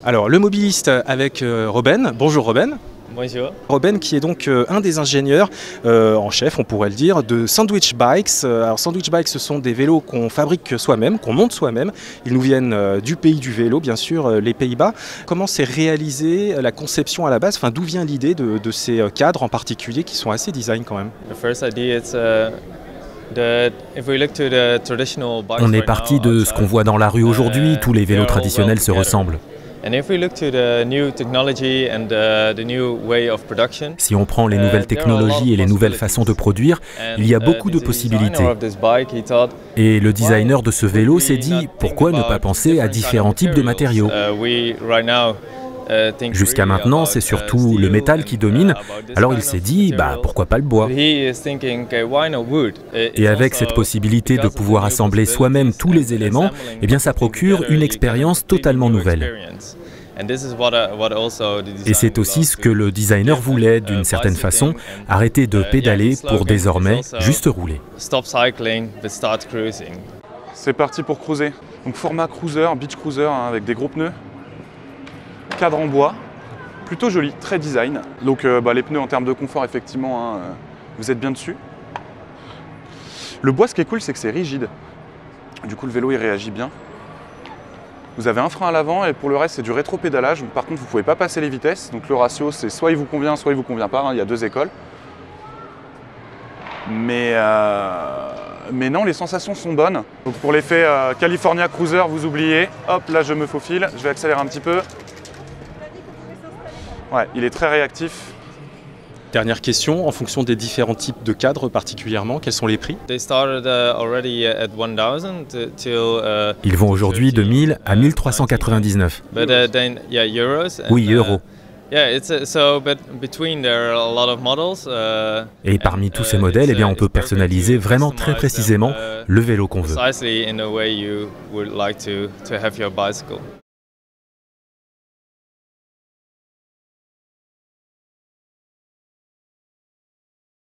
Alors, le mobiliste avec Robben. Bonjour Robben. Bonjour. Robben qui est donc un des ingénieurs en chef, on pourrait le dire, de Sandwich Bikes. Alors Sandwich Bikes, ce sont des vélos qu'on fabrique soi-même, qu'on monte soi-même. Ils nous viennent du pays du vélo, bien sûr, les Pays-Bas. Comment s'est réalisée la conception à la base? Enfin, d'où vient l'idée de ces cadres en particulier qui sont assez design quand même? On est parti de ce qu'on voit dans la rue aujourd'hui, tous les vélos traditionnels se ressemblent. Si on prend les nouvelles technologies et les nouvelles façons de produire, il y a beaucoup de possibilités. Et le designer de ce vélo s'est dit, pourquoi ne pas penser à différents types de matériaux? Jusqu'à maintenant, c'est surtout le métal qui domine, alors il s'est dit, pourquoi pas le bois? Et avec cette possibilité de pouvoir assembler soi-même tous les éléments, eh bien ça procure une expérience totalement nouvelle. Et c'est aussi ce que le designer voulait, d'une certaine façon, arrêter de pédaler pour désormais juste rouler. C'est parti pour cruiser. Donc format cruiser, beach cruiser, avec des gros pneus. Cadre en bois, plutôt joli, très design. Donc les pneus en termes de confort, effectivement, vous êtes bien dessus. Le bois, ce qui est cool, c'est que c'est rigide. Du coup, le vélo, il réagit bien. Vous avez un frein à l'avant et pour le reste, c'est du rétro-pédalage. Par contre, vous ne pouvez pas passer les vitesses. Donc le ratio, c'est soit il vous convient, soit il ne vous convient pas. Il y a deux écoles. Mais non, les sensations sont bonnes. Donc pour l'effet California Cruiser, vous oubliez. Hop, là, je me faufile. Je vais accélérer un petit peu. Ouais, il est très réactif. Dernière question, en fonction des différents types de cadres particulièrement, quels sont les prix? Ils vont aujourd'hui de 1000 à 1399. Oui, euros. Et parmi tous ces modèles, eh bien, on peut personnaliser vraiment très précisément le vélo qu'on veut.